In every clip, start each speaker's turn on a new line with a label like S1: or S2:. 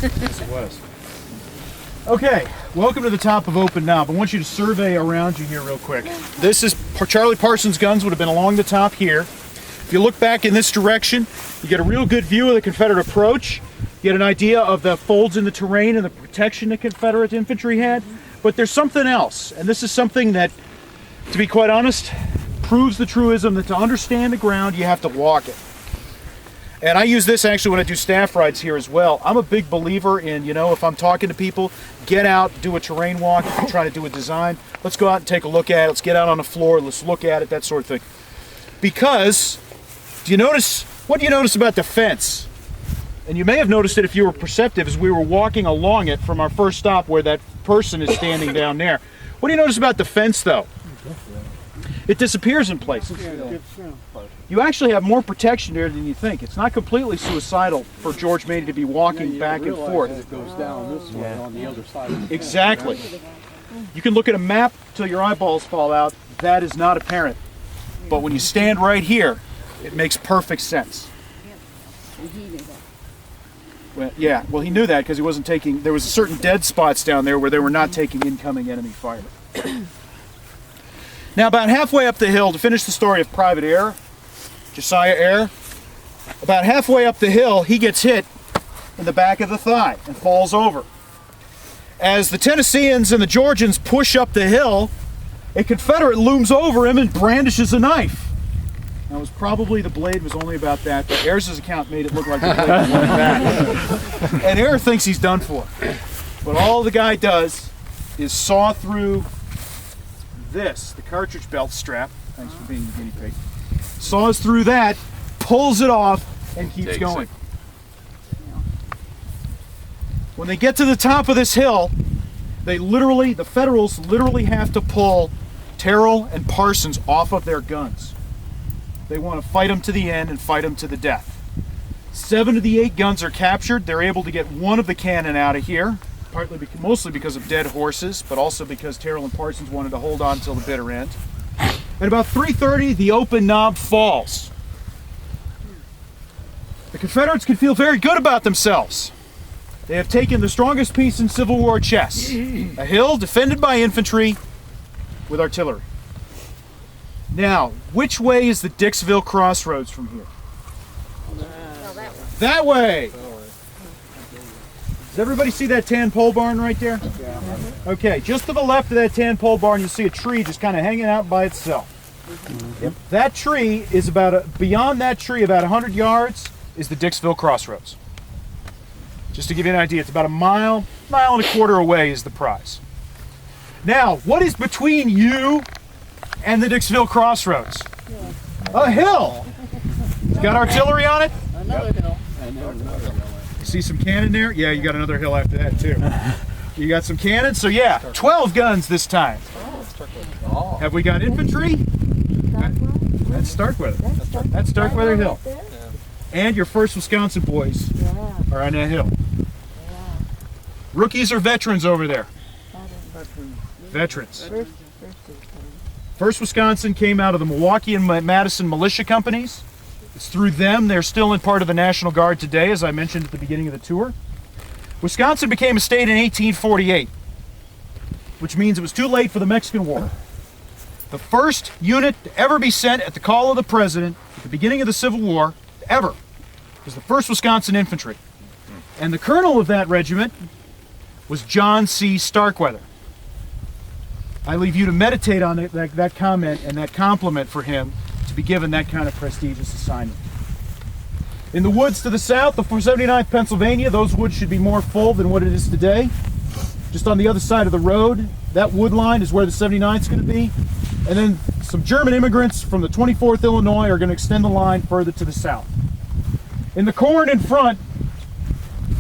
S1: Yes, it was. Okay, welcome to the top of Open Knob. I want you to survey around you here real quick. This is Charlie Parsons' guns would have been along the top here. If you look back in this direction, you get a real good view of the Confederate approach. You get an idea of the folds in the terrain and the protection the Confederate infantry had. But there's something else, and this is something that, to be quite honest, proves the truism that to understand the ground, you have to walk it. And I use this actually when I do staff rides here as well. I'm a big believer in, if I'm talking to people, get out, do a terrain walk. If you're trying to do a design, let's go out and take a look at it. Let's get out on the floor, let's look at it, that sort of thing. Because, what do you notice about the fence? And you may have noticed it if you were perceptive as we were walking along it from our first stop where that person is standing down there. What do you notice about the fence though? It disappears in places. You actually have more protection there than you think. It's not completely suicidal for George Maney to be walking back and forth.
S2: It goes down this way on the other side.
S1: Exactly. You can look at a map till your eyeballs fall out. That is not apparent. But when you stand right here, it makes perfect sense. Well, yeah, well, he knew that because he wasn't taking, there was certain dead spots down there where they were not taking incoming enemy fire. Now, about halfway up the hill, to finish the story of Private Eyre, Josiah Eyre, about halfway up the hill, he gets hit in the back of the thigh and falls over. As the Tennesseans and the Georgians push up the hill, a Confederate looms over him and brandishes a knife. Now, it was probably the blade was only about that, but Eyre's account made it look like the blade was like that. And Eyre thinks he's done for. But all the guy does is saw through this, the cartridge belt strap, thanks for being the guinea pig, saws through that, pulls it off, and keeps going. When they get to the top of this hill, the Federals literally have to pull Terrell and Parsons off of their guns. They want to fight them to the end and fight them to the death. 7 of the 8 guns are captured. They're able to get one of the cannon out of here, mostly because of dead horses, but also because Terrell and Parsons wanted to hold on until the bitter end. At about 3:30, the Open Knob falls. The Confederates can feel very good about themselves. They have taken the strongest piece in Civil War chess, a hill defended by infantry with artillery. Now, which way is the Dixville Crossroads from here? That way! Does everybody see that tan pole barn right there? Okay, just to the left of that tan pole barn, you'll see a tree just kind of hanging out by itself. Yep. That tree is beyond that tree, about 100 yards, is the Dixville Crossroads. Just to give you an idea, it's about a mile and a quarter away is the prize. Now, what is between you and the Dixville Crossroads? A hill! It's got artillery on it?
S2: Another hill.
S1: You see some cannon there? Yeah, you got another hill after that too. You got some cannon? So yeah, 12 guns this time.
S2: Oh.
S1: Have we got infantry? That's Starkweather. That's Starkweather Hill. And your 1st Wisconsin boys are on that hill. Rookies or veterans over there? Veterans. 1st Wisconsin came out of the Milwaukee and Madison militia companies. It's through them. They're still in part of the National Guard today, as I mentioned at the beginning of the tour. Wisconsin became a state in 1848, which means it was too late for the Mexican War. The first unit to ever be sent at the call of the president at the beginning of the Civil War, ever, was the 1st Wisconsin Infantry. And the colonel of that regiment was John C. Starkweather. I leave you to meditate on that comment and that compliment for him to be given that kind of prestigious assignment. In the woods to the south, the 479th Pennsylvania, those woods should be more full than what it is today. Just on the other side of the road, that wood line is where the 79th is going to be. And then some German immigrants from the 24th Illinois are going to extend the line further to the south. In the corn in front,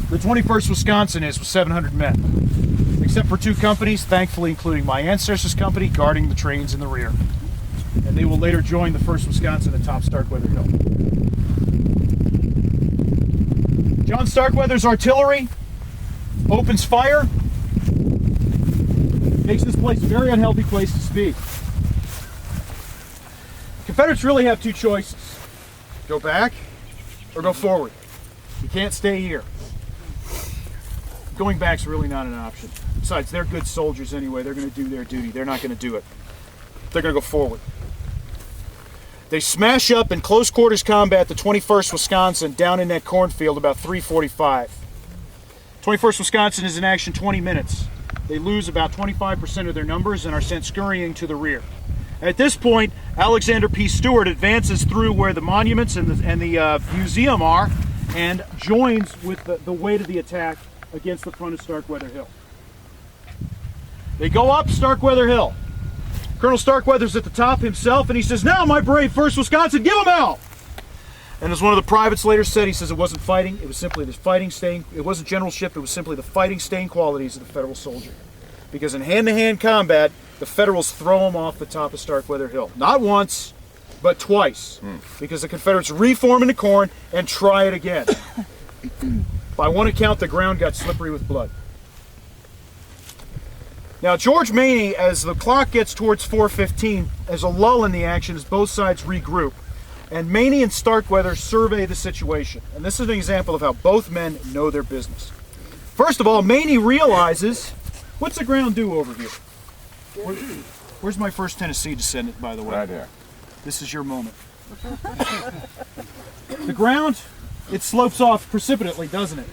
S1: the 21st Wisconsin is with 700 men, except for 2 companies, thankfully including my ancestors' company, guarding the trains in the rear. And they will later join the 1st Wisconsin atop Starkweather Hill. John Starkweather's artillery opens fire, makes this place a very unhealthy place to speak. Confederates really have 2 choices. Go back or go forward. You can't stay here. Going back's really not an option. Besides, they're good soldiers anyway. They're going to do their duty. They're not going to do it. They're going to go forward. They smash up in close quarters combat the 21st Wisconsin down in that cornfield about 3:45. 21st Wisconsin is in action 20 minutes. They lose about 25% of their numbers and are sent scurrying to the rear. At this point, Alexander P. Stewart advances through where the monuments and the museum are and joins with the weight of the attack against the front of Starkweather Hill. They go up Starkweather Hill. Colonel Starkweather's at the top himself, and he says, "Now, my brave 1st Wisconsin, give them hell!" And as one of the privates later said, he says it wasn't fighting, it was simply the fighting staying, it wasn't generalship, it was simply the fighting staying qualities of the Federal soldier. Because in hand-to-hand combat, the Federals throw them off the top of Starkweather Hill. Not once, but twice. Because the Confederates reform in the corn and try it again. By one account, the ground got slippery with blood. Now, George Maney, as the clock gets towards 4:15, there's a lull in the action as both sides regroup. And Maney and Starkweather survey the situation. And this is an example of how both men know their business. First of all, Maney realizes, what's the ground do over here? Where's my 1st Tennessee descendant, by the way?
S3: Right there.
S1: This is your moment. The ground, it slopes off precipitately, doesn't it?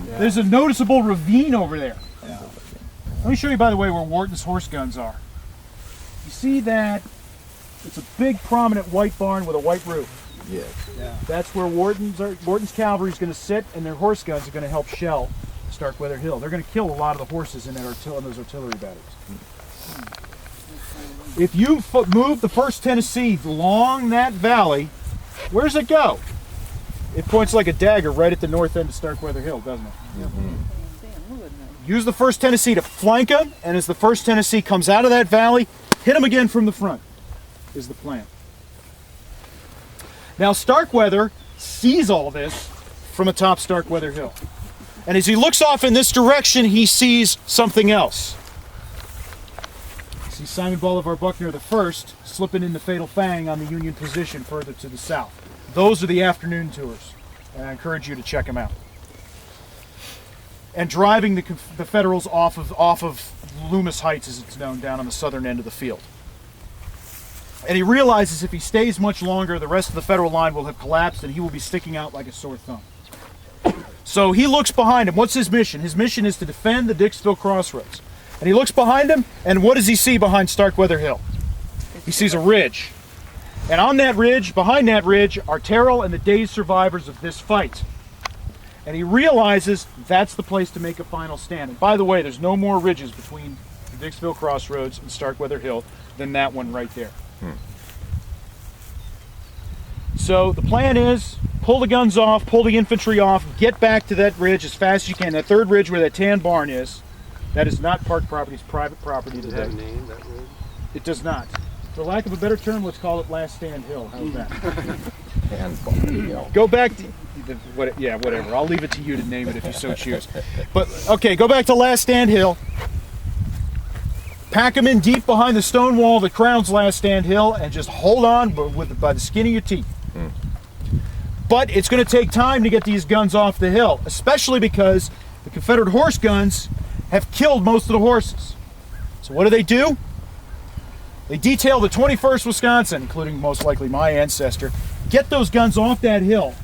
S1: Yeah. There's a noticeable ravine over there. Yeah. Let me show you, by the way, where Wharton's horse guns are. You see that? It's a big, prominent white barn with a white roof.
S3: Yes.
S1: Yeah. That's where Wharton's cavalry is going to sit, and their horse guns are going to help shell Starkweather Hill. They're going to kill a lot of the horses in those artillery batteries. If you move the 1st Tennessee along that valley, where does it go? It points like a dagger right at the north end of Starkweather Hill, doesn't it? Use the 1st Tennessee to flank them, and as the 1st Tennessee comes out of that valley, hit them again from the front, is the plan. Now, Starkweather sees all this from atop Starkweather Hill. And as he looks off in this direction, he sees something else. He sees Simon Bolivar Buckner I slipping in the fatal fang on the Union position further to the south. Those are the afternoon tours, and I encourage you to check them out. And driving the Federals off of Loomis Heights, as it's known, down on the southern end of the field. And he realizes if he stays much longer, the rest of the Federal line will have collapsed and he will be sticking out like a sore thumb. So he looks behind him. What's his mission? His mission is to defend the Dixville Crossroads. And he looks behind him, and what does he see behind Starkweather Hill? He sees a ridge. And on that ridge, behind that ridge, are Terrell and the dazed survivors of this fight. And he realizes that's the place to make a final stand. And by the way, there's no more ridges between the Dixville Crossroads and Starkweather Hill than that one right there. So the plan is, pull the guns off, pull the infantry off, get back to that ridge as fast as you can. That 3rd ridge where that tan barn is, that is not park property, it's private property today.
S2: Does it have a name, that ridge?
S1: It does not. For lack of a better term, let's call it Last Stand Hill. How's that?
S3: And Barney Hill.
S1: Go back to, whatever. I'll leave it to you to name it if you so choose. But, okay, go back to Last Stand Hill. Pack them in deep behind the stone wall that crowns Last Stand Hill and just hold on by the skin of your teeth. But it's going to take time to get these guns off the hill, especially because the Confederate horse guns have killed most of the horses. So what do? They detail the 21st Wisconsin, including most likely my ancestor, get those guns off that hill.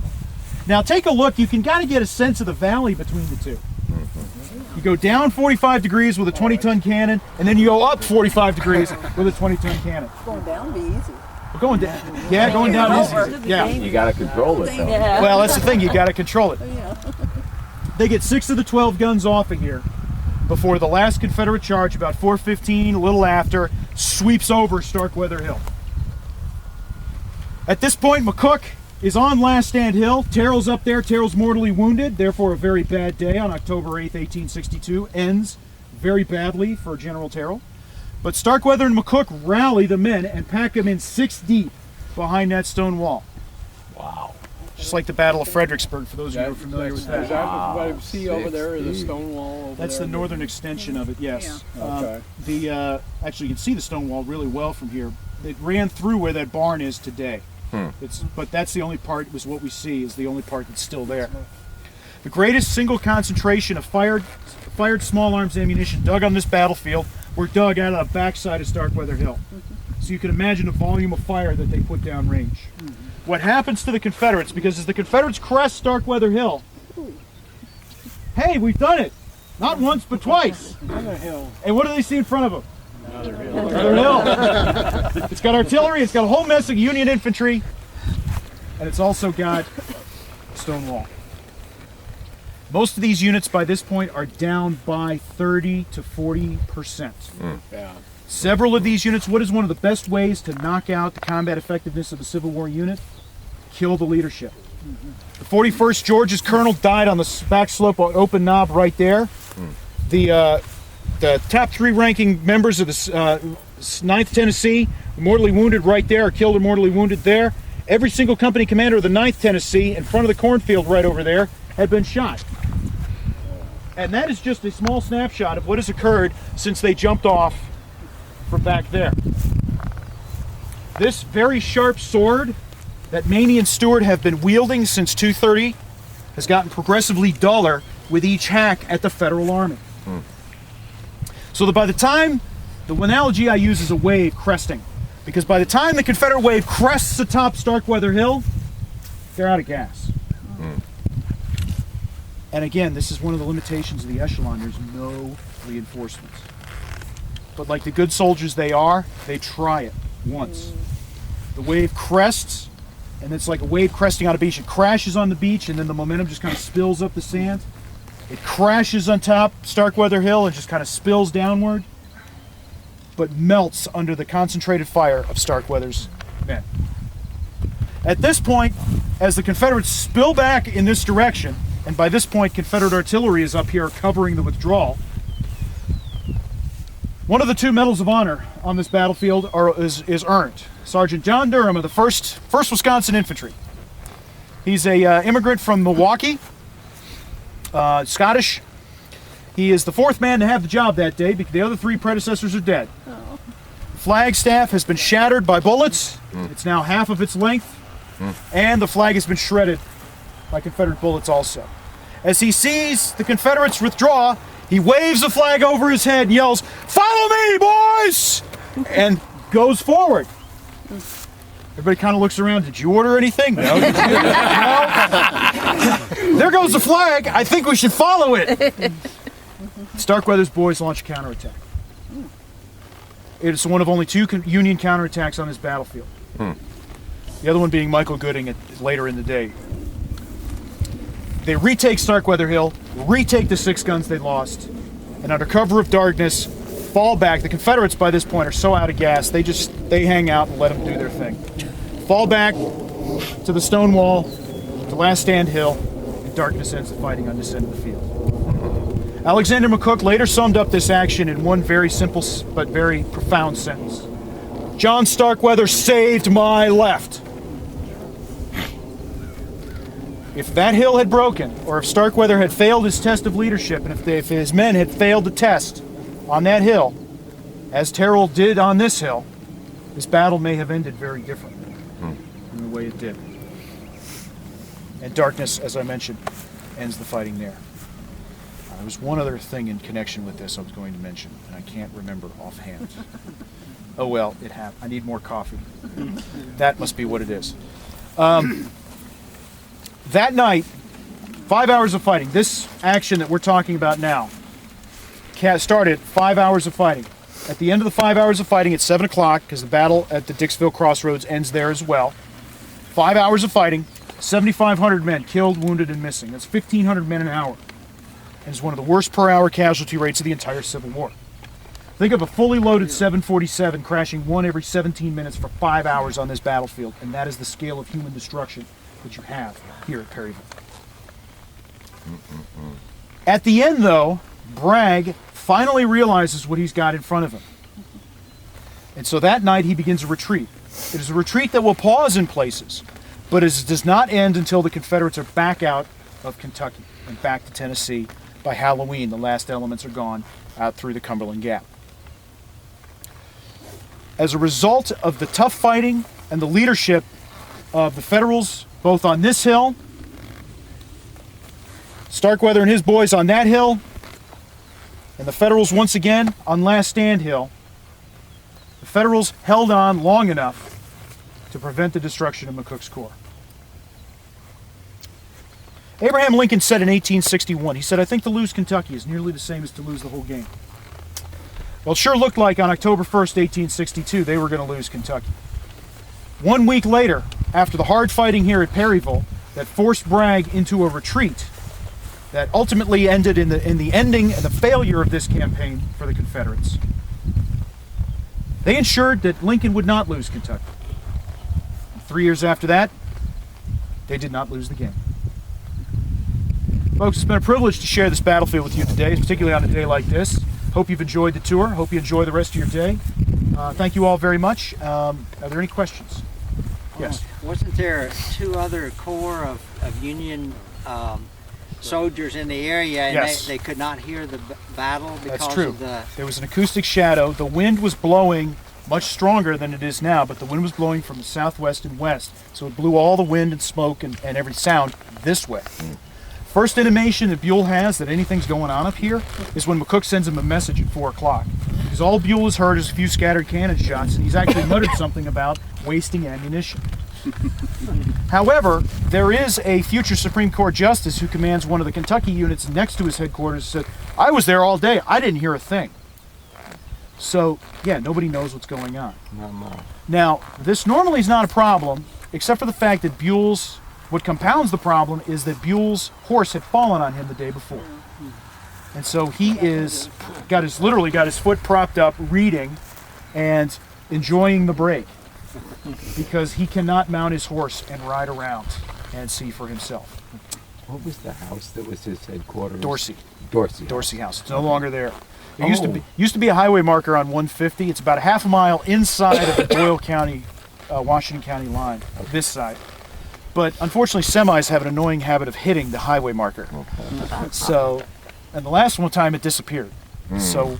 S1: Now take a look, you can kind of get a sense of the valley between the two. You go down 45 degrees with a 20-ton cannon, and then you go up 45 degrees with a 20-ton cannon.
S4: Going down would be easy.
S1: Going down, yeah, going down is easy. Yeah.
S3: You got to control it, though.
S4: Yeah.
S1: Well, that's the thing, you got to control it.
S4: Yeah.
S1: They get 6 of the 12 guns off of here before the last Confederate charge, about 4:15, a little after, sweeps over Starkweather Hill. At this point, McCook is on Last Stand Hill. Terrell's up there. Terrell's mortally wounded. Therefore, a very bad day on October 8th, 1862. Ends very badly for General Terrell. But Starkweather and McCook rally the men and pack them in 6 deep behind that stone wall.
S3: Wow.
S1: Just like the Battle of Fredericksburg, for those of you who are familiar with
S2: Is
S1: that.
S2: that what you see over there, is the stone wall over
S1: That's
S2: there?
S1: the northern extension of it, yes.
S2: Okay.
S1: Actually, you can see the stone wall really well from here. It ran through where that barn is today. But that's the only part, was what we see, is the only part that's still there. The greatest single concentration of fired small arms ammunition dug on this battlefield were dug out of the backside of Starkweather Hill. So you can imagine the volume of fire that they put down range. What happens to the Confederates, because as the Confederates crest Starkweather Hill, hey, we've done it! Not once, but twice!
S2: Another hill.
S1: And what do they see in front of them?
S2: Another hill.
S1: Another hill. It's got artillery, it's got a whole mess of Union infantry, and it's also got stone wall. Most of these units by this point are down by 30 to 40%.
S2: Yeah.
S1: Several of these units, what is one of the best ways to knock out the combat effectiveness of a Civil War unit? Kill the leadership. The 41st Georgia's colonel died on the back slope of Open Knob right there. The top 3 ranking members of the 9th Tennessee were mortally wounded right there, or killed or mortally wounded there. Every single company commander of the 9th Tennessee in front of the cornfield right over there had been shot. And that is just a small snapshot of what has occurred since they jumped off from back there. This very sharp sword that Maney and Stewart have been wielding since 230 has gotten progressively duller with each hack at the Federal Army. So that by the time, the analogy I use is a wave cresting, because by the time the Confederate wave crests atop Starkweather Hill, they're out of gas. And again, this is one of the limitations of the echelon. There's no reinforcements. But like the good soldiers they are, they try it once. The wave crests, and it's like a wave cresting on a beach. It crashes on the beach, and then the momentum just kind of spills up the sand. It crashes on top Starkweather Hill and just kind of spills downward, but melts under the concentrated fire of Starkweather's men. At this point, as the Confederates spill back in this direction, and by this point Confederate artillery is up here covering the withdrawal, one of the 2 medals of honor on this battlefield is earned. Sergeant John Durham of the 1st Wisconsin Infantry. He's a immigrant from Milwaukee, Scottish. He is the 4th man to have the job that day because the other 3 predecessors are dead. The flagstaff has been shattered by bullets. It's now half of its length, and the flag has been shredded by Confederate bullets also. As he sees the Confederates withdraw, he waves the flag over his head and yells, "Follow me, boys!" and goes forward. Everybody kind of looks around. Did you order anything? No. Did you? No. There goes the flag. I think we should follow it. Starkweather's boys launch a counterattack. It is one of only 2 Union counterattacks on this battlefield. The other one being Michael Gooding later in the day. They retake Starkweather Hill, retake the 6 guns they lost, and under cover of darkness, fall back. The Confederates by this point are so out of gas, they hang out and let them do their thing. Fall back to the stone wall, to Last Stand Hill, and darkness ends the fighting on this end of the field. Alexander McCook later summed up this action in one very simple but very profound sentence. John Starkweather saved my left. If that hill had broken, or if Starkweather had failed his test of leadership, and if his men had failed the test on that hill, as Terrell did on this hill, this battle may have ended very differently in the way it did. And darkness, as I mentioned, ends the fighting there. There was one other thing in connection with this I was going to mention, and I can't remember offhand. Oh well, it happened. I need more coffee. That must be what it is. That night, 5 hours of fighting. This action that we're talking about now started 5 hours of fighting. At the end of the 5 hours of fighting, it's 7 o'clock, because the battle at the Dixville Crossroads ends there as well. 5 hours of fighting, 7,500 men killed, wounded, and missing. That's 1,500 men an hour. And it's one of the worst per hour casualty rates of the entire Civil War. Think of a fully loaded 747 crashing 1 every 17 minutes for 5 hours on this battlefield, and that is the scale of human destruction that you have here at Perryville. At the end, though, Bragg finally realizes what he's got in front of him. And so that night he begins a retreat. It is a retreat that will pause in places, but it does not end until the Confederates are back out of Kentucky and back to Tennessee. By Halloween, the last elements are gone out through the Cumberland Gap. As a result of the tough fighting and the leadership of the Federals, both on this hill, Starkweather and his boys on that hill, and the Federals once again on Last Stand Hill. The Federals held on long enough to prevent the destruction of McCook's Corps. Abraham Lincoln said in 1861, he said, "I think to lose Kentucky is nearly the same as to lose the whole game." Well, it sure looked like on October 1st, 1862, they were going to lose Kentucky. 1 week later, after the hard fighting here at Perryville that forced Bragg into a retreat that ultimately ended in the ending and the failure of this campaign for the Confederates, they ensured that Lincoln would not lose Kentucky. And 3 years after that, they did not lose the game. Folks, it's been a privilege to share this battlefield with you today, particularly on a day like this. Hope you've enjoyed the tour. Hope you enjoy the rest of your day. Thank you all very much. Are there any questions? Yes.
S4: Wasn't there 2 other corps of Union soldiers in the area, and
S1: Yes.
S4: they could not hear the battle because
S1: That's true.
S4: of the...
S1: There was an acoustic shadow. The wind was blowing much stronger than it is now, but the wind was blowing from the southwest and west, so it blew all the wind and smoke and every sound this way. First intimation that Buell has that anything's going on up here is when McCook sends him a message at 4 o'clock. Because all Buell has heard is a few scattered cannon shots, and he's actually muttered something about wasting ammunition. However, there is a future Supreme Court justice who commands one of the Kentucky units next to his headquarters who said, "I was there all day, I didn't hear a thing." So, yeah, nobody knows what's going on. Now, this normally is not a problem, except for the fact that what compounds the problem is that Buell's horse had fallen on him the day before. And so he literally got his foot propped up, reading and enjoying the break, because he cannot mount his horse and ride around and see for himself.
S3: What was the house that was his headquarters?
S1: Dorsey House. It's no longer there. There used to be a highway marker on 150. It's about a half a mile inside of the Doyle County, Washington County line, this side. But unfortunately, semis have an annoying habit of hitting the highway marker. So, and the last one time it disappeared. So,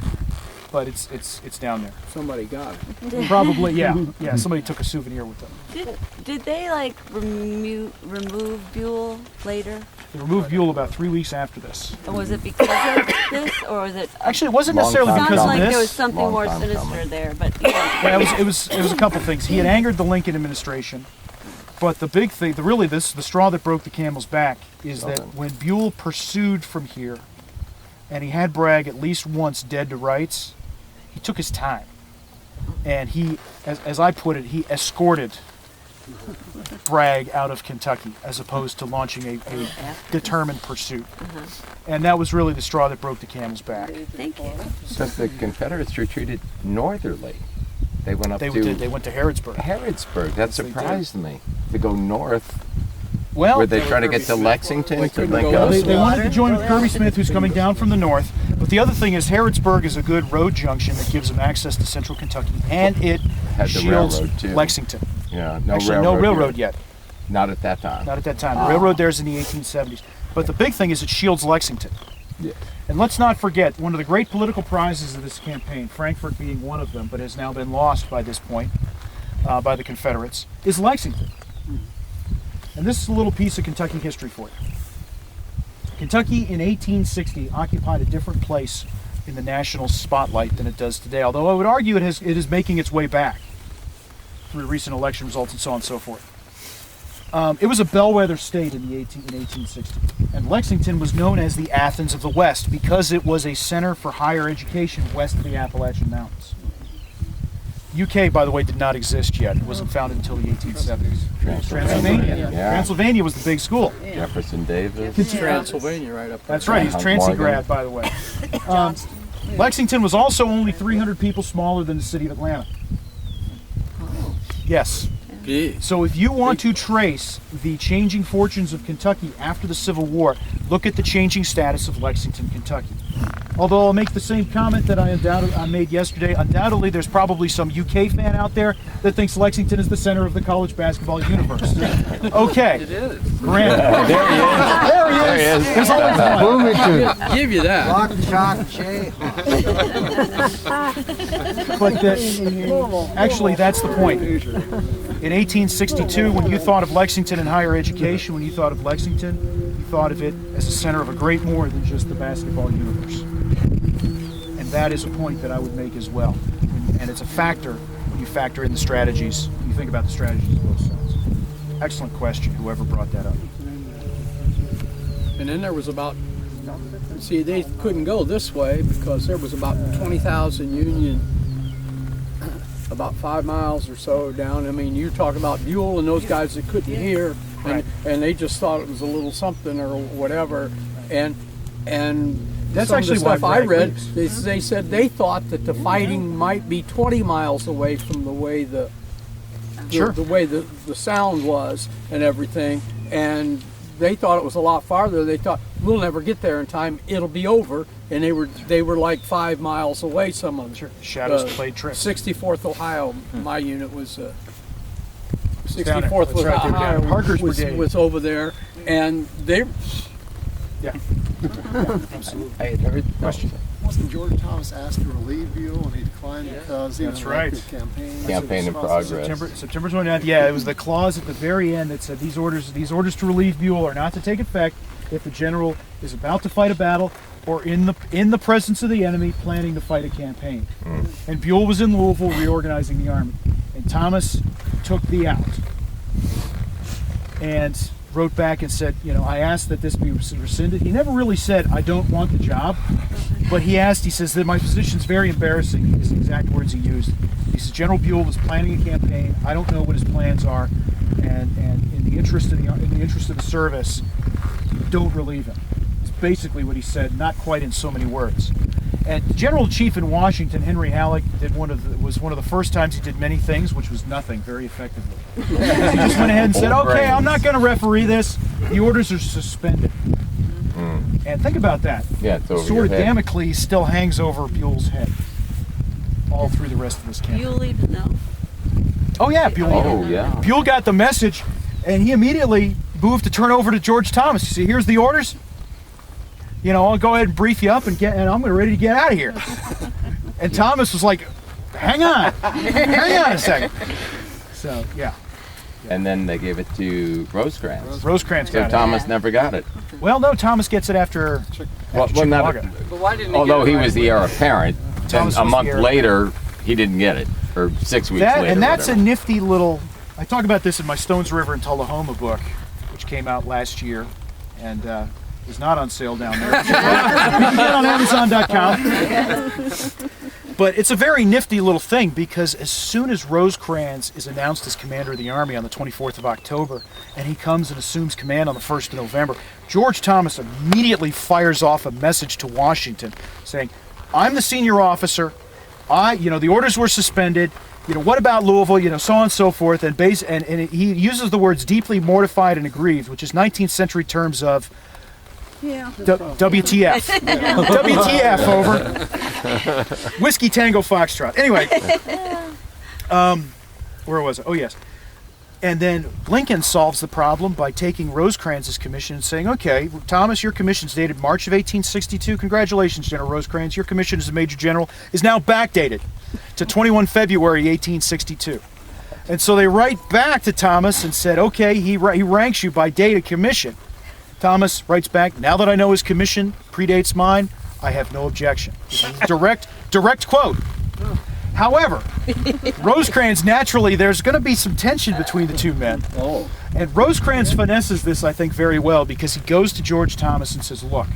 S1: but it's down there.
S2: Somebody got it.
S1: Probably, yeah. Somebody took a souvenir with them.
S5: Did they like remove Buell later?
S1: They removed Buell about 3 weeks after this.
S5: Or was it because of this, or was it?
S1: Actually, it wasn't
S3: Long
S1: necessarily
S3: time
S1: because
S5: Sounds
S1: of
S5: like
S1: this.
S5: there was something
S3: Long
S5: more
S3: time
S5: sinister
S3: coming.
S5: there, but yeah.
S1: Yeah, it was a couple things. He had angered the Lincoln administration, but the big thing, the straw that broke the camel's back, is that when Buell pursued from here, and he had Bragg at least once dead to rights, he took his time, and he, as I put it, he escorted Bragg out of Kentucky as opposed to launching a determined pursuit, and that was really the straw that broke the camel's back.
S5: Thank you.
S3: So the Confederates retreated northerly. They went up
S1: They
S3: to
S1: did. They went to Harrodsburg.
S3: Harrodsburg. That
S1: they did.
S3: surprised me. To go north,
S1: Well,
S3: were they trying to get to Lexington to
S2: couldn't
S3: link
S2: go
S3: up?
S1: They wanted to join with Kirby Smith, who's coming down from the north. But the other thing is, Harrodsburg is a good road junction that gives them access to central Kentucky, and it
S3: Had the
S1: shields
S3: railroad, too.
S1: Lexington.
S3: Yeah, no
S1: Actually,
S3: railroad.
S1: no railroad
S3: here.
S1: yet.
S3: Not at that time.
S1: Not at that time. The railroad there's in the 1870s. But the big thing is it shields Lexington.
S3: Yeah.
S1: And let's not forget, one of the great political prizes of this campaign, Frankfort being one of them, but has now been lost by this point by the Confederates, is Lexington. And this is a little piece of Kentucky history for you. Kentucky in 1860 occupied a different place in the national spotlight than it does today, although I would argue it is making its way back through recent election results and so on and so forth. It was a bellwether state in 1860, and Lexington was known as the Athens of the West because it was a center for higher education west of the Appalachian Mountains. UK, by the way, did not exist yet. It wasn't founded until the 1870s. Transylvania.
S3: Yeah.
S1: Transylvania was the big school.
S3: Jefferson Davis.
S2: Transylvania right up there.
S1: That's right, he's a Transy
S3: Morgan.
S1: grad, by the way. Lexington was also only 300 people smaller than the city of Atlanta. Yes.
S2: Gee.
S1: So if you want to trace the changing fortunes of Kentucky after the Civil War, look at the changing status of Lexington, Kentucky. Although I'll make the same comment that I made yesterday. Undoubtedly, there's probably some UK fan out there that thinks Lexington is the center of the college basketball universe. Okay.
S2: It is.
S1: Granted. There he is. There's always one.
S2: Give you that.
S4: Lock, shock, shake.
S1: But actually, that's the point. In 1862, when you thought of Lexington and higher education, when you thought of Lexington, you thought of it as a center of a great more than just the basketball universe. And that is a point that I would make as well. And it's a factor when you factor in the strategies, you think about the strategies of both sides. Excellent question, whoever brought that up.
S2: And then there was about, see, they couldn't go this way because there was about 20,000 Union, about 5 miles or so down. I mean, you talk about Buell and those guys that couldn't hear, and, and they just thought it was a little something or whatever. And
S1: that's
S2: some
S1: actually
S2: of the stuff
S1: why
S2: I read.
S1: Bragg
S2: They said they thought that the fighting might be 20 miles away from the way the way the sound was and everything, and they thought it was a lot farther. They thought we'll never get there in time. It'll be over, and they were like 5 miles away. Some of them.
S1: Shadows played tricks.
S2: 64th Ohio, my unit was.
S1: Down there.
S2: 64th
S1: That's right, they were down
S2: Ohio
S1: at Parker's brigade.
S2: was over there, and they.
S1: Yeah. Absolutely.
S3: I had heard.
S1: Question.
S6: Wasn't George Thomas asked to relieve Buell and he declined because he
S1: That's
S6: was
S1: right.
S3: Campaign in progress.
S1: September 29th. Yeah, it was the clause at the very end that said these orders to relieve Buell are not to take effect if the general is about to fight a battle or in the presence of the enemy planning to fight a campaign. And Buell was in Louisville reorganizing the army, and Thomas took the out and wrote back and said, I asked that this be rescinded. He never really said, I don't want the job, but he says that my position's very embarrassing. These are the exact words he used. He says, General Buell was planning a campaign. I don't know what his plans are, and in the interest of the service, don't relieve him. It's basically what he said, not quite in so many words. And General Chief in Washington, Henry Halleck, was one of the first times he did many things, which was nothing, very effectively. He just went ahead and said, okay, I'm not going to referee this. The orders are suspended. And think about that.
S3: Yeah, it's over
S1: the sword
S3: your
S1: of
S3: head.
S1: Damocles still hangs over Buell's head all through the rest of this campaign.
S5: Buell even know?
S1: Oh yeah, Buell.
S3: Oh, yeah.
S1: Buell got the message, and he immediately moved to turn over to George Thomas. You see, here's the orders. I'll go ahead and brief you up and I'm ready to get out of here. And Thomas was like, hang on a second. So, yeah.
S3: And then they gave it to Rosecrans.
S1: Rosecrans
S3: So
S1: got
S3: Thomas never got it.
S1: it. Well, no, Thomas gets it after
S3: Not,
S1: Chickamauga.
S2: But why didn't
S3: although he was the heir apparent, then
S1: Thomas
S3: a
S1: was
S3: month
S1: the heir
S3: later he didn't get it, or 6 weeks later.
S1: And that's
S3: whatever.
S1: a nifty little. I talk about this in my Stones River and Tullahoma book, which came out last year, and is not on sale down there. You can get it on Amazon.com. But it's a very nifty little thing, because as soon as Rosecrans is announced as commander of the Army on the 24th of October, and he comes and assumes command on the 1st of November, George Thomas immediately fires off a message to Washington saying, I'm the senior officer, the orders were suspended, what about Louisville, so on and so forth, and he uses the words deeply mortified and aggrieved, which is 19th century terms of WTF. WTF, over. Whiskey Tango Foxtrot. Anyway, where was it? Oh, yes. And then Lincoln solves the problem by taking Rosecrans' commission and saying, okay, Thomas, your commission's dated March of 1862. Congratulations, General Rosecrans. Your commission as a Major General is now backdated to 21 February 1862. And so they write back to Thomas and said, okay, he ranks you by date of commission. Thomas writes back, now that I know his commission predates mine, I have no objection. Direct quote. However, Rosecrans, naturally, there's going to be some tension between the two men. And Rosecrans finesses this, I think, very well, because he goes to George Thomas and says, look,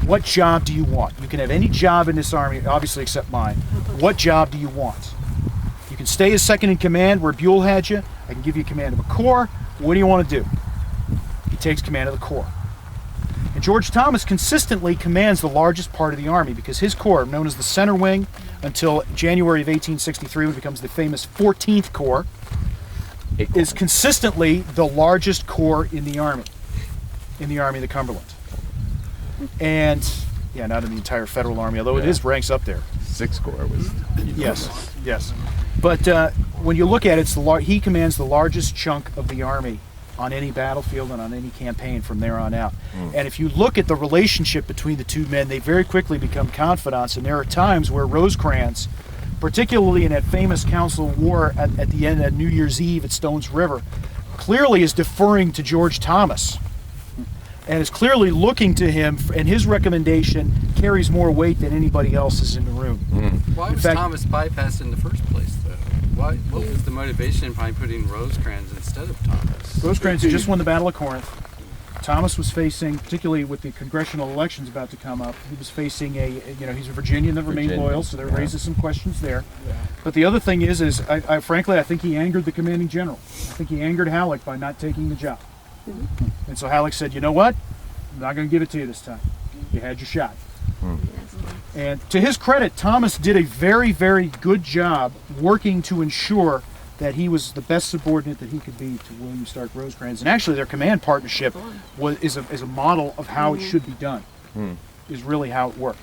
S1: what job do you want? You can have any job in this army, obviously except mine. What job do you want? You can stay as second in command where Buell had you. I can give you command of a corps. What do you want to do? He takes command of the corps. And George Thomas consistently commands the largest part of the army, because his corps, known as the Center Wing, until January of 1863, when it becomes the famous 14th Corps, is consistently the largest corps in the Army of the Cumberland. And, not in the entire Federal Army, although it ranks up there.
S3: 6th Corps was.
S1: Yes. But when you look at it, he commands the largest chunk of the Army on any battlefield and on any campaign from there on out. And if you look at the relationship between the two men, they very quickly become confidants, and there are times where Rosecrans, particularly in that famous Council of War at the end of New Year's Eve at Stones River, clearly is deferring to George Thomas and is clearly looking to him, and his recommendation carries more weight than anybody else's in the room.
S7: Why was Thomas bypassed in the first place, though? What was the motivation behind putting Rosecrans instead of Thomas?
S1: Rosecrans had just won the Battle of Corinth. Thomas was facing, particularly with the congressional elections about to come up, he was facing he's a Virginian that remained loyal, so there raises some questions there. Yeah. But the other thing is frankly, I think he angered the commanding general. I think he angered Halleck by not taking the job. And so Halleck said, you know what? I'm not going to give it to you this time. You had your shot. And to his credit, Thomas did a very, very good job working to ensure that he was the best subordinate that he could be to William Stark Rosecrans. And actually their command partnership is a model of how it should be done, is really how it worked.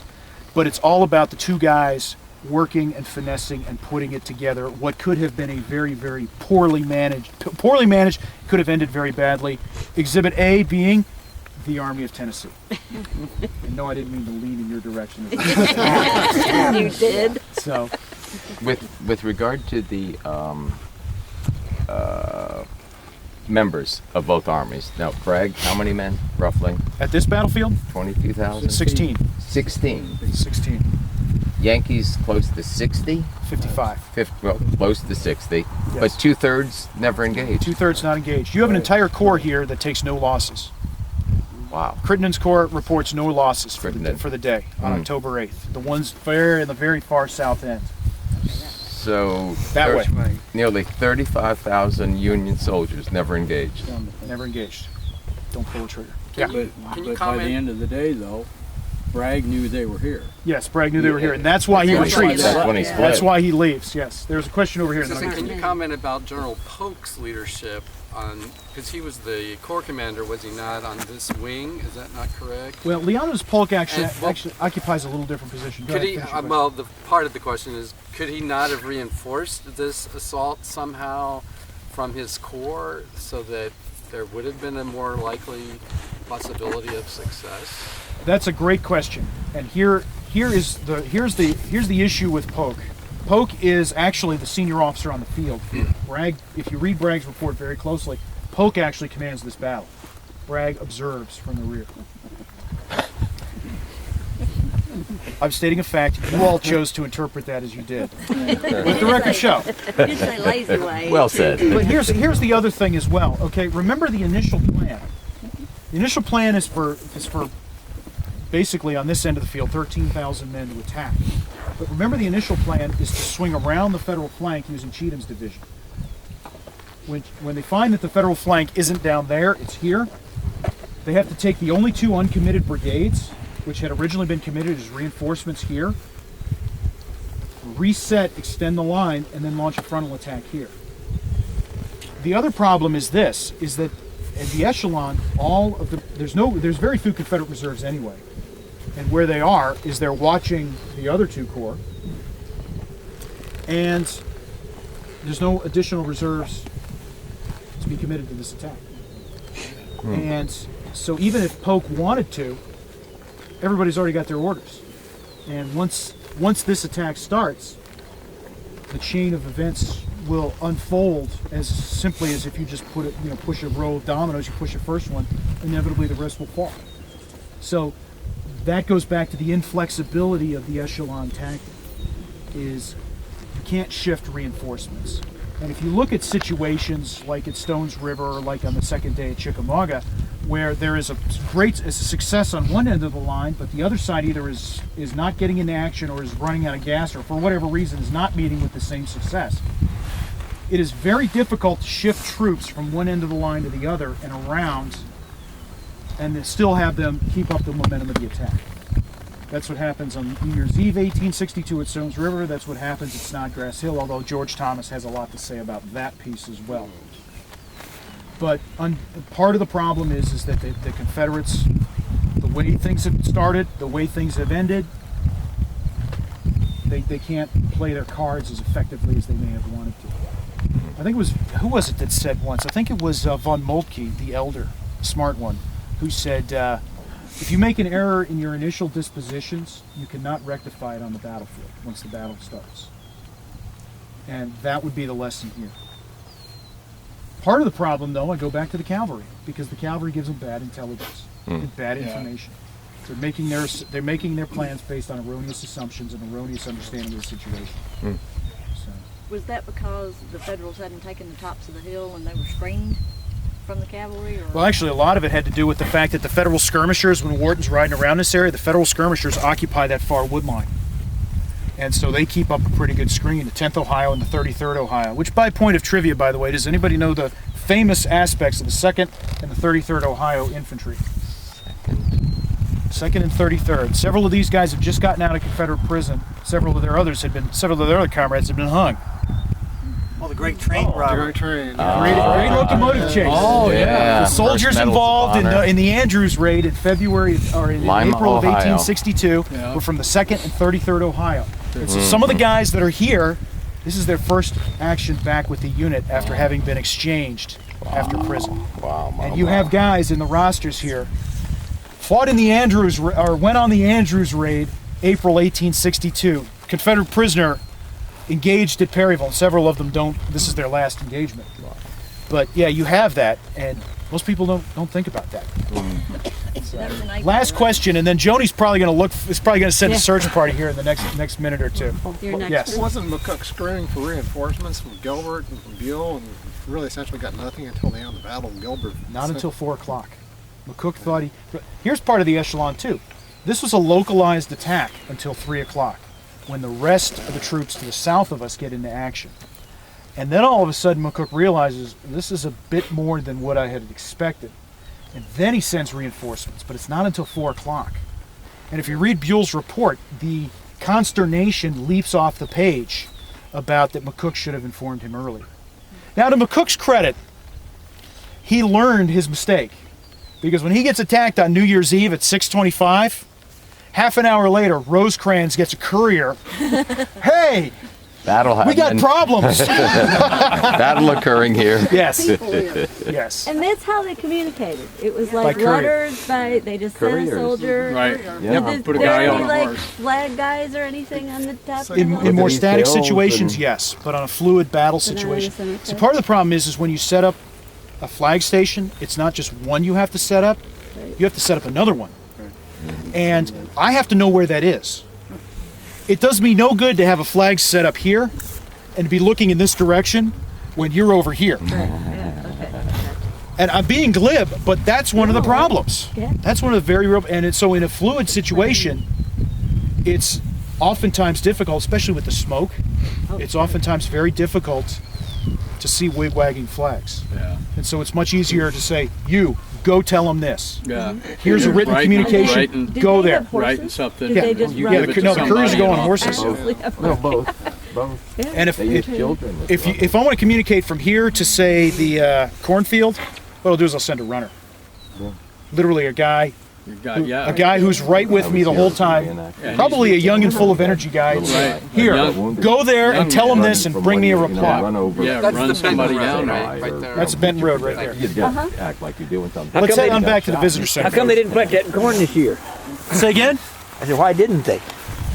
S1: But it's all about the two guys working and finessing and putting it together. What could have been a very, very poorly managed could have ended very badly. Exhibit A being the Army of Tennessee. And no, I didn't mean to lean in your direction.
S5: You did.
S1: So,
S3: with regard to the members of both armies, now Bragg, how many men roughly?
S1: at this battlefield,
S3: 22,000.
S1: 16.
S3: 16. Yankees close to 60.
S1: 55.
S3: Well, close to 60,
S1: Yes.
S3: but 2/3 never engaged.
S1: 2/3 not engaged. You have an entire corps here that takes no losses.
S3: Wow.
S1: Crittenden's corps reports no losses for
S3: Crittenden.
S1: the day on October 8th. The ones in the very far south end.
S3: So
S1: That way.
S3: nearly 35,000 Union soldiers never engaged.
S1: Never engaged. Don't pull the trigger. Yeah.
S2: But
S7: Can you
S2: by
S7: comment?
S2: the end of the day, though, Bragg knew they were here.
S1: Yes, Bragg knew they were here, and that's why he
S2: That's why
S1: retreats.
S2: they
S3: That's when he split.
S1: That's why he leaves. Yes. There's a question over here. and then I'll get
S7: Can
S1: to
S7: you
S1: it.
S7: comment about General Polk's leadership because he was the Corps commander, was he not, on this wing? Is that not correct?
S1: Well, Leonidas Polk actually
S7: And-
S1: occupies a little different position. Go
S7: Could
S1: ahead,
S7: he?
S1: finish your
S7: Well, the part of the question is, could he not have reinforced this assault somehow from his corps so that there would have been a more likely possibility of success?
S1: That's a great question, and here's the issue with Polk. Polk is actually the senior officer on the field. Bragg, if you read Bragg's report very closely, Polk actually commands this battle. Bragg observes from the rear. I'm stating a fact. You all chose to interpret that as you did. Let the record show.
S5: You say lazy way.
S3: Well said.
S1: But here's the other thing as well. Okay, remember the initial plan. The initial plan is for basically on this end of the field, 13,000 men to attack. But remember the initial plan is to swing around the federal flank using Cheatham's division. When they find that the federal flank isn't down there, it's here, they have to take the only two uncommitted brigades, which had originally been committed as reinforcements here, reset, extend the line, and then launch a frontal attack here. The other problem is this, is that at the echelon, there's very few Confederate reserves anyway. And where they are is they're watching the other two corps, and there's no additional reserves to be committed to this attack. And so even if Polk wanted to, everybody's already got their orders. And once this attack starts, the chain of events will unfold as simply as if you just push a row of dominoes, you push the first one, inevitably the rest will fall. So that goes back to the inflexibility of the echelon tactic, is you can't shift reinforcements. And if you look at situations like at Stones River or like on the second day at Chickamauga, where there is a success on one end of the line, but the other side either is not getting into action or is running out of gas or for whatever reason is not meeting with the same success, it is very difficult to shift troops from one end of the line to the other and around and still have them keep up the momentum of the attack. That's what happens on New Year's Eve 1862 at Stones River. That's what happens at Snodgrass Hill, although George Thomas has a lot to say about that piece as well. But part of the problem is that the Confederates, the way things have started, the way things have ended, they can't play their cards as effectively as they may have wanted to. I think it was, who was it that said once? I think it was von Moltke, the elder, smart one, who said, if you make an error in your initial dispositions, you cannot rectify it on the battlefield once the battle starts. And that would be the lesson here. Part of the problem, though, I go back to the cavalry, because the cavalry gives them bad intelligence. and bad information. They're making their plans based on erroneous assumptions and erroneous understanding of the situation. So.
S5: Was that because the Federals hadn't taken the tops of the hill and they were screened from the cavalry? Or?
S1: Well, actually, a lot of it had to do with the fact that the Federal skirmishers, when Wharton's riding around this area, the Federal skirmishers occupy that far wood line. And so they keep up a pretty good screen, the 10th Ohio and the 33rd Ohio, which by point of trivia, by the way, does anybody know the famous aspects of the 2nd and the 33rd Ohio infantry? 2nd and 33rd. Several of these guys have just gotten out of Confederate prison. Several of their other comrades have been hung.
S4: Well, the great train robbery.
S1: Great locomotive chase.
S3: Oh, yeah.
S1: The soldiers
S3: First medals
S1: involved
S3: of honor.
S1: in the Andrews raid in February or in
S3: Lima,
S1: April of
S3: Ohio.
S1: 1862 were from the 2nd and 33rd Ohio. And so some of the guys that are here, this is their first action back with the unit after having been exchanged after prison.
S3: Wow.
S1: And you have guys in the rosters here fought in the Andrews or went on the Andrews raid April 1862. Confederate prisoner engaged at Perryville. Several of them don't. This is their last engagement. But yeah, you have that, and most people don't think about that. Last question, and then Joni's probably going to send a search party here in the next minute or two.
S5: Your next
S1: Yes.
S6: Wasn't McCook screwing for reinforcements from Gilbert and from Buell, and really essentially got nothing until the end of the battle of Gilbert?
S1: Not until 4 o'clock. McCook thought here's part of the echelon too. This was a localized attack until 3 o'clock, when the rest of the troops to the south of us get into action. And then all of a sudden McCook realizes this is a bit more than what I had expected. And then he sends reinforcements, but it's not until 4 o'clock. And if you read Buell's report, the consternation leaps off the page about that McCook should have informed him earlier. Now, to McCook's credit, he learned his mistake. Because when he gets attacked on New Year's Eve at 6:25, half an hour later, Rosecrans gets a courier. Hey, we got problems.
S3: Battle occurring here.
S1: Yes. Yes.
S5: And that's how they communicated. It was like
S1: By courier.
S5: letters they just sent a
S3: Couriers.
S5: soldier.
S7: Right.
S5: Did
S7: Put a
S5: there
S7: guy
S5: any
S7: on a
S5: like
S7: horse.
S5: flag guys or anything on the top of the
S1: In
S5: horse?
S1: more
S3: these
S1: static
S3: hills
S1: situations,
S3: and-
S1: yes, but on a fluid battle
S5: But not
S1: situation.
S5: in a
S1: So
S5: center.
S1: part of the problem is when you set up a flag station, it's not just one you have to set up, you have to set up another one. And I have to know where that is. It does me no good to have a flag set up here and be looking in this direction when you're over here. And I'm being glib, but that's one of the problems.
S5: Yeah.
S1: That's one of the very real, so in a fluid situation, it's oftentimes difficult, especially with the smoke. It's oftentimes very difficult to see wig-wagging flags.
S7: Yeah.
S1: And so it's much easier to say, you, go tell them this.
S7: Yeah.
S1: Here's a written communication,
S7: Writing,
S5: Did
S1: go
S5: they
S1: there.
S5: have horses?
S7: writing something.
S5: Did they just
S7: You
S5: run?
S7: give it to
S1: the couriers
S7: somebody
S1: go on
S7: and-
S1: horses.
S3: No, both.
S1: And
S3: They use children. as well.
S1: if I want to communicate from here to say the cornfield, what I'll do is I'll send a runner. Literally a guy who's right with me the whole time.
S7: Yeah,
S1: Probably a young and full of energy guy.
S7: Right.
S1: Here,
S7: Young-
S1: go there and tell them
S3: Run
S1: this and
S3: from
S1: bring
S3: one,
S1: me a
S3: you know,
S1: reply.
S3: Run over.
S7: Yeah,
S8: That's
S7: run
S8: the
S7: somebody
S8: Benton
S7: down.
S8: Road, right there.
S1: That's a Benton Road right there.
S3: You just act like you're doing something.
S1: Let's
S8: come
S1: head
S8: they
S1: on
S8: didn't
S1: back to the visitor center.
S8: How come they didn't plant that corn this year?
S1: Say again?
S8: I said, why didn't they?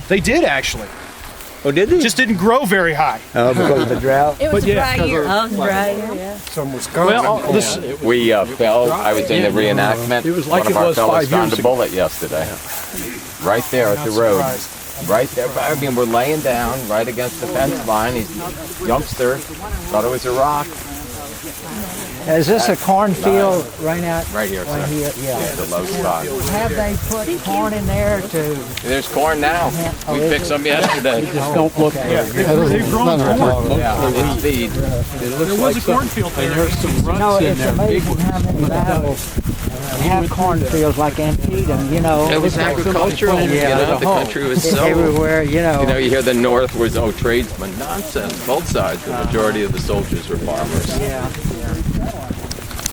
S1: They did actually.
S8: Oh, did they?
S1: Just didn't grow very high.
S8: Oh, because of the drought.
S5: It was
S1: But
S5: a
S1: yeah,
S5: dry year. Oh, dry year, yeah.
S6: Some Wisconsin.
S3: We fell. I was in the reenactment.
S7: It was like
S3: One of
S7: it
S3: our
S7: was
S3: fellows
S7: 5 years
S3: found a
S7: ago.
S3: bullet yesterday. Right there at the road. Right there. I mean, we're laying down right against the fence line. He's a youngster. Thought it was a rock.
S8: Is this a cornfield right out?
S3: Right here,
S8: Right
S3: sir.
S8: here, yeah.
S3: The low spot.
S8: Have they put corn in there to?
S3: There's corn now. We picked some yesterday.
S7: Just don't look.
S1: They've grown corn.
S3: Yeah, it's feed.
S7: It looks
S1: There was
S7: like
S1: a cornfield
S7: And
S1: there.
S7: there's some ruts
S8: No,
S7: in
S8: it's
S7: there. Big
S8: amazing how many battles have cornfields like Antietam. You know,
S3: It was agricultural. You know, the country was
S8: it's
S3: so.
S8: everywhere. You know.
S3: You know, you hear the North was tradesmen. Nonsense. Both sides. The majority of the soldiers were farmers.
S8: Yeah.